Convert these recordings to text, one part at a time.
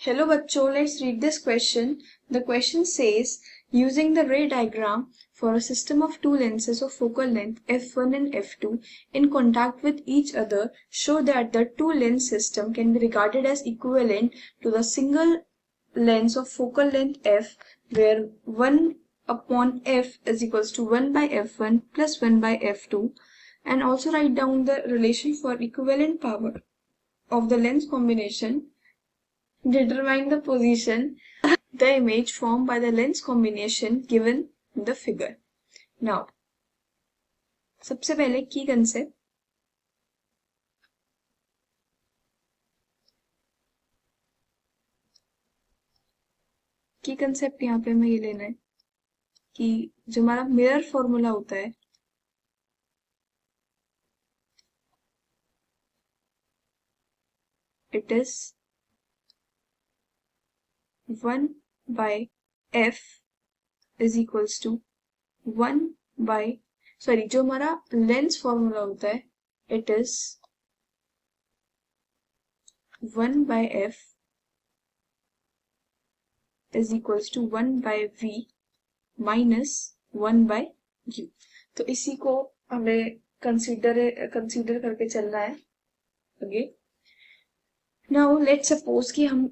Hello bachcho, let's read this question. The question says, using the ray diagram for a system of two lenses of focal length f1 and f2 in contact with each other, show that the two lens system can be regarded as equivalent to the single lens of focal length f, where 1 upon f is equals to 1 by f1 plus 1 by f2, and also write down the relation for equivalent power of the lens combination. Determine the position, the image formed by the lens combination given in the figure. Now, सबसे पहले की concept यहाँ पे हमें ये लेना है कि जो हमारा मिरर फॉर्मूला होता है it is 1 by f is equals to 1 by जो हमारा लेंस फॉर्मूला होता है it is 1 by f is equals to 1 by v minus 1 by u. तो इसी को हमें कंसीडर करके चलना है आगे. नाउ लेट्स सपोज कि हम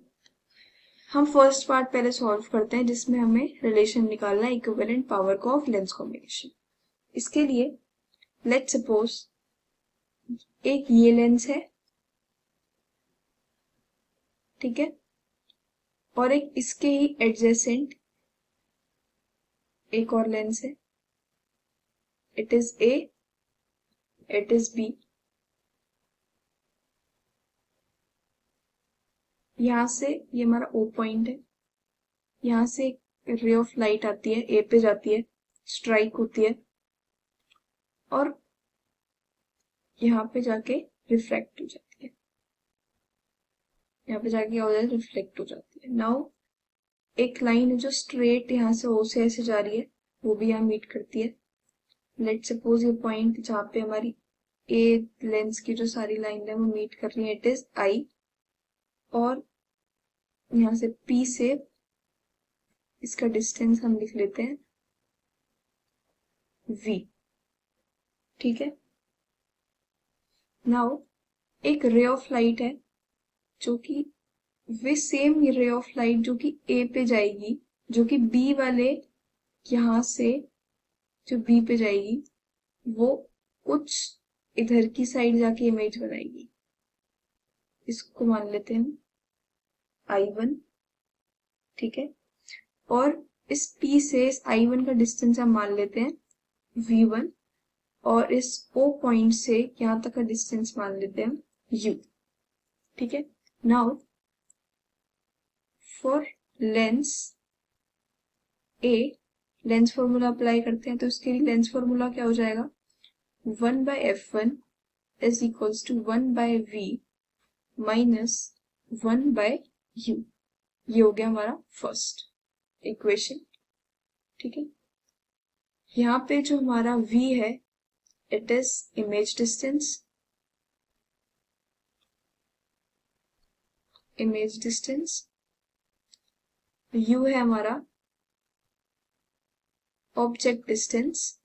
फर्स्ट पार्ट पहले सॉल्व करते हैं जिसमें हमें रिलेशन निकालना है इक्विवेलेंट पावर का ऑफ लेंस कॉम्बिनेशन. इसके लिए लेट्स सपोज एक ये लेंस है, ठीक है, और एक इसके ही एडजेसेंट एक और लेंस है. It is A, it is B. यहां से ये हमारा ओ पॉइंट है, यहां से एक रे ऑफ लाइट आती है, ए पे जाती है, स्ट्राइक होती है और यहाँ पे जाके रिफ्लेक्ट हो जाती है. यहाँ पे जाके क्या हो जाता है, रिफ्लेक्ट हो जाती है. नाउ एक लाइन है जो स्ट्रेट यहाँ से ओ से ऐसे जा रही है, वो भी यहाँ मीट करती है. लेट सपोज ये पॉइंट जहाँ पे हमारी ए लेंस की जो सारी लाइन है वो मीट कर रही है, इट इज आई. और यहाँ से P से इसका डिस्टेंस हम लिख लेते हैं V, ठीक है. नाउ एक रे ऑफ लाइट है जो कि वे सेम रे ऑफ लाइट जो कि A पे जाएगी, जो कि B वाले यहां से जो B पे जाएगी वो कुछ इधर की साइड जाके इमेज बनाएगी. इसको मान लेते हैं I1, ठीक है. और इस P से इस I1 का डिस्टेंस हम मान लेते हैं V1 और इस O पॉइंट से यहां तक का डिस्टेंस मान लेते हैं U, ठीक है. Now for Lenz A lens formula apply करते हैं तो इसके लिए लेंस फॉर्मूला क्या हो जाएगा, 1 by f1 is equals to 1 by v minus 1 by u. ये हो गया हमारा फर्स्ट इक्वेशन, ठीक है. यहाँ पे जो हमारा v है it is image distance, u है हमारा object distance,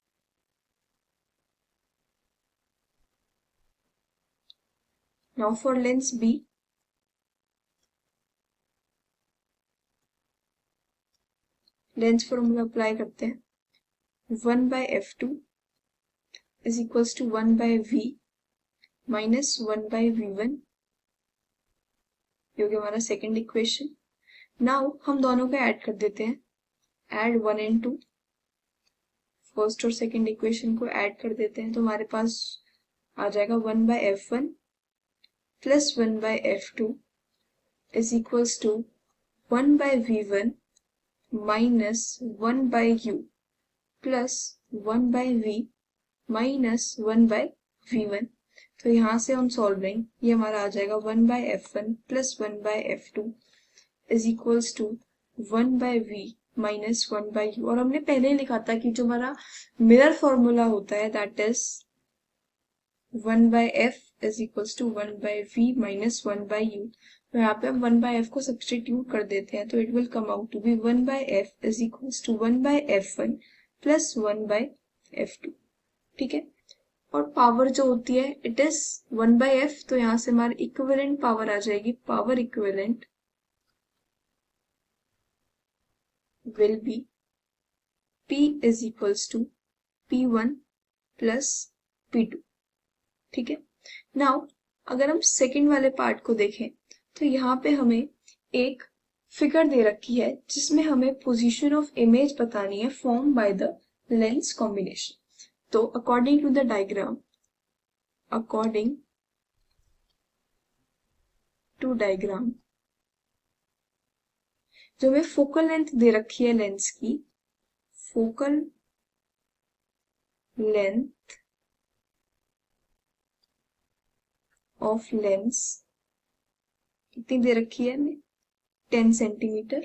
now for Lenz B lens formula apply करते हैं, 1 by f2 is equals to 1 by v minus 1 by v1. ये हो गया हमारा सेकेंड इक्वेशन. नाउ हम दोनों को ऐड कर देते हैं, ऐड 1 and 2. फर्स्ट और सेकेंड इक्वेशन को ऐड कर देते हैं तो हमारे पास आ जाएगा 1 by f1 plus 1 by f2 is equals to 1 by v1 minus 1 by u plus 1 by v minus 1 by v1. तो यहाँ से हम सॉल्विंग ये हमारा आ जाएगा 1 by f1 plus 1 by f2 is equals to 1 by v minus 1 by u. और हमने पहले ही लिखा था कि जो हमारा मिरर फॉर्मूला होता है that is 1 by f is equals to 1 by v minus 1 by u. तो यहाँ पे हम 1/f को सब्सटीट्यूट कर देते हैं, तो it will come out to be 1/f is equals to 1/f1 plus 1/f2। ठीक है, और पावर जो होती है इट इज 1/f, तो यहाँ से हमारी इक्विवेलेंट पावर आ जाएगी, power equivalent will be P is equals to P1 plus P2। ठीक है, नाउ अगर हम सेकंड वाले पार्ट को देखें तो यहाँ पे हमें एक फिगर दे रखी है जिसमें हमें पोजीशन ऑफ इमेज बतानी है formed by the lens combination. तो according to the diagram, according to diagram जो हमें फोकल लेंथ दे रखी है लेंस की, फोकल लेंथ ऑफ लेंस कितनी दे रखी है हमें, 10 सेंटीमीटर।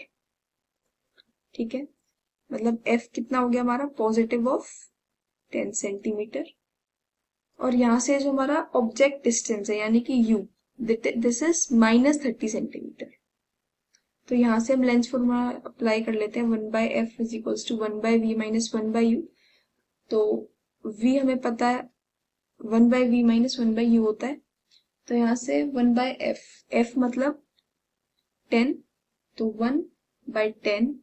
ठीक है, मतलब f कितना हो गया हमारा, पॉजिटिव ऑफ 10 सेंटीमीटर। और यहाँ से जो हमारा ऑब्जेक्ट डिस्टेंस है यानी कि u, दिस इज -30 सेंटीमीटर। तो यहाँ से हम लेंस फॉर्मूला अप्लाई कर लेते हैं, 1/f is equals to 1/v minus 1/u। तो v हमें पता है 1/v माइनस 1/u होता है, तो यहाँ से 1/f, f मतलब 10, तो 1/10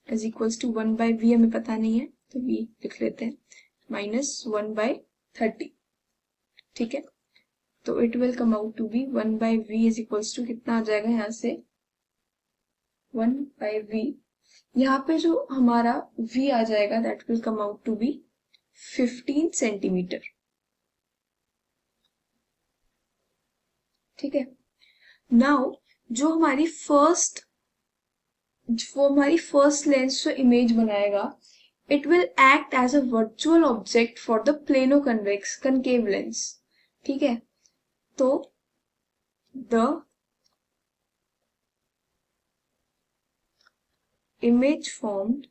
इज इक्वल्स टू 1/v हमें पता नहीं है तो v लिख लेते हैं, माइनस 1/30। ठीक है, तो it will come out to be 1/v is equals to कितना आ जाएगा यहाँ से 1/v। यहाँ पे जो हमारा v आ जाएगा that will come out to be 15 centimetre. ठीक है, नाउ जो हमारी फर्स्ट लेंस जो इमेज बनाएगा it will act as a virtual object for the plano convex concave lens. ठीक है, तो the image formed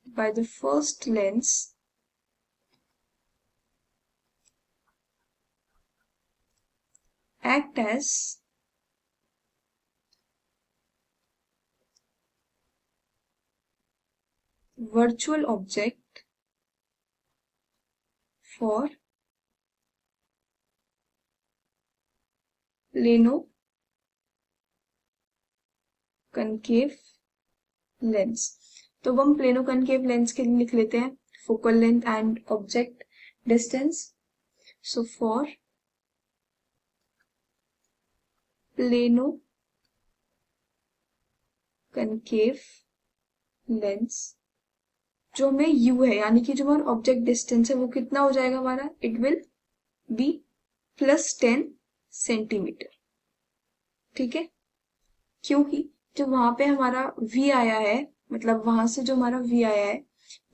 by the first lens act as virtual object for plano concave lens। तो हम plano concave lens के लिए लिख लेते हैं focal length and object distance. So for plano concave lens जो हमें u है यानी कि जो हमारा ऑब्जेक्ट डिस्टेंस है वो कितना हो जाएगा हमारा, इट विल बी +10 सेंटीमीटर। ठीक है, क्योंकि जो वहां पे हमारा v आया है, मतलब वहां से जो हमारा v आया है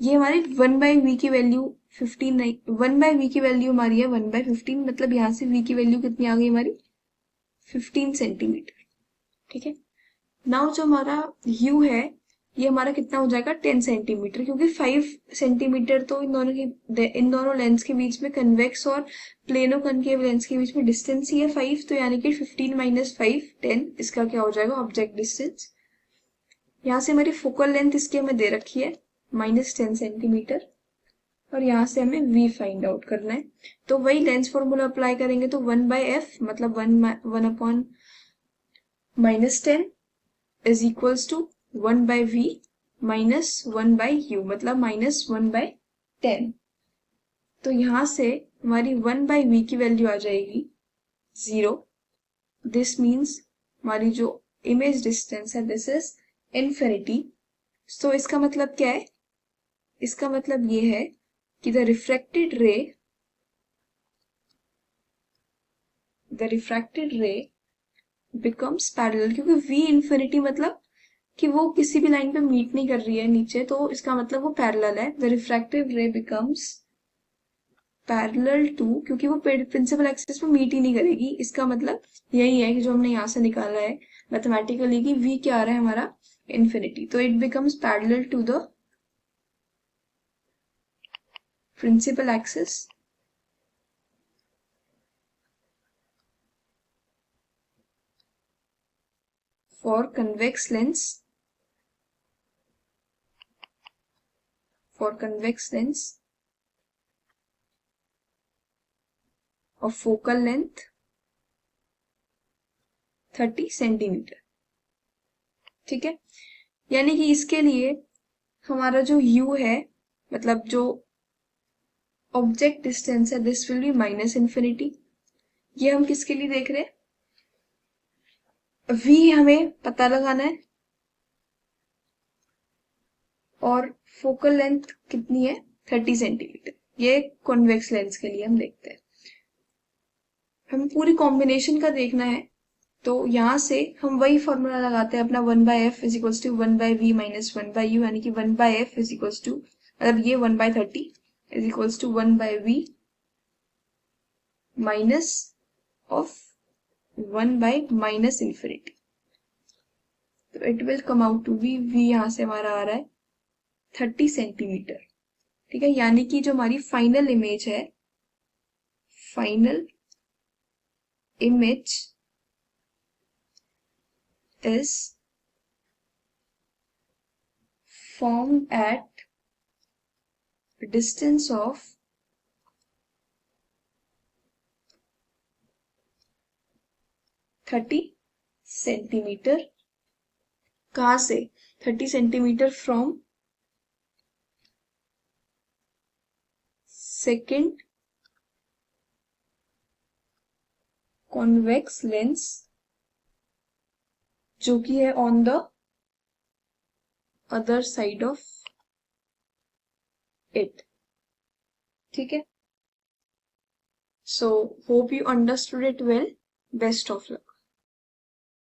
ये हमारी 1/v की वैल्यू 15 नहीं, 1/v की वैल्यू हमारी है 1/15, मतलब यहाँ से v की वैल्यू कितनी आ गई हमारी 15 सेंटीमीटर। ठीक है, नाउ जो हमारा u है ये हमारा कितना हो जाएगा 10 सेंटीमीटर, क्योंकि 5 सेंटीमीटर तो इन दोनों लेंस के बीच में, कन्वेक्स और प्लेनो कनकेव लेंस के बीच में डिस्टेंस ही है 5, तो यानी कि 15 माइनस 5 10, इसका क्या हो जाएगा ऑब्जेक्ट डिस्टेंस। यहाँ से हमारी फोकल लेंथ इसकी हमें दे रखी है -10 सेंटीमीटर, और यहाँ से हमें v फाइंड आउट करना है। तो वही लेंस फॉर्मूला अप्लाई करेंगे, तो 1/f मतलब 1/-10 is equals to 1/v minus 1/u मतलब -1/10। तो यहाँ से हमारी 1/v की वैल्यू आ जाएगी 0। दिस मीन्स हमारी जो इमेज डिस्टेंस है दिस इज इन्फिनिटी। सो इसका मतलब क्या है, इसका मतलब ये है कि द रिफ्रैक्टेड रे बिकम्स पैरेलल, क्योंकि v इन्फिनिटी मतलब कि वो किसी भी लाइन पे मीट नहीं कर रही है नीचे, तो इसका मतलब वो पैरेलल है। द रिफ्रैक्टिव रे बिकम्स पैरेलल टू, क्योंकि वो प्रिंसिपल एक्सिस पे मीट ही नहीं करेगी, इसका मतलब यही है कि जो हमने यहाँ से निकाला है मैथमेटिकली कि v क्या आ रहा है हमारा इन्फिनिटी, तो it becomes parallel to the principal axis for convex lens of focal length 30 centimetre. ठीक है, यानी कि इसके लिए हमारा जो u है, मतलब जो ऑब्जेक्ट डिस्टेंस है, this will be minus infinity. ये हम किसके लिए देख रहे हैं? v हमें पता लगाना है और फोकल लेंथ कितनी है? 30 सेंटीमीटर। ये कॉन्वेक्स लेंस के लिए हम देखते हैं। हमें पूरी कॉम्बिनेशन का देखना है, तो यहाँ से हम वही फॉर्मूला लगाते हैं अपना 1/f is equals to 1/v minus 1/u, यानी कि 1/f इज इक्वल्स टू, मतलब ये 1/30 is equals to 1/v minus of 1/माइनस इन्फिनिटी। तो it will come out to be, v यहाँ से हमारा आ रहा है 30 सेंटीमीटर। ठीक है, यानी कि जो हमारी फाइनल इमेज है, final image is formed at a distance of 30 centimetre. कहाँ से? 30 centimetre from second convex lens, जो कि है on the other side of it. ठीक है, so hope you understood it well. Best of luck.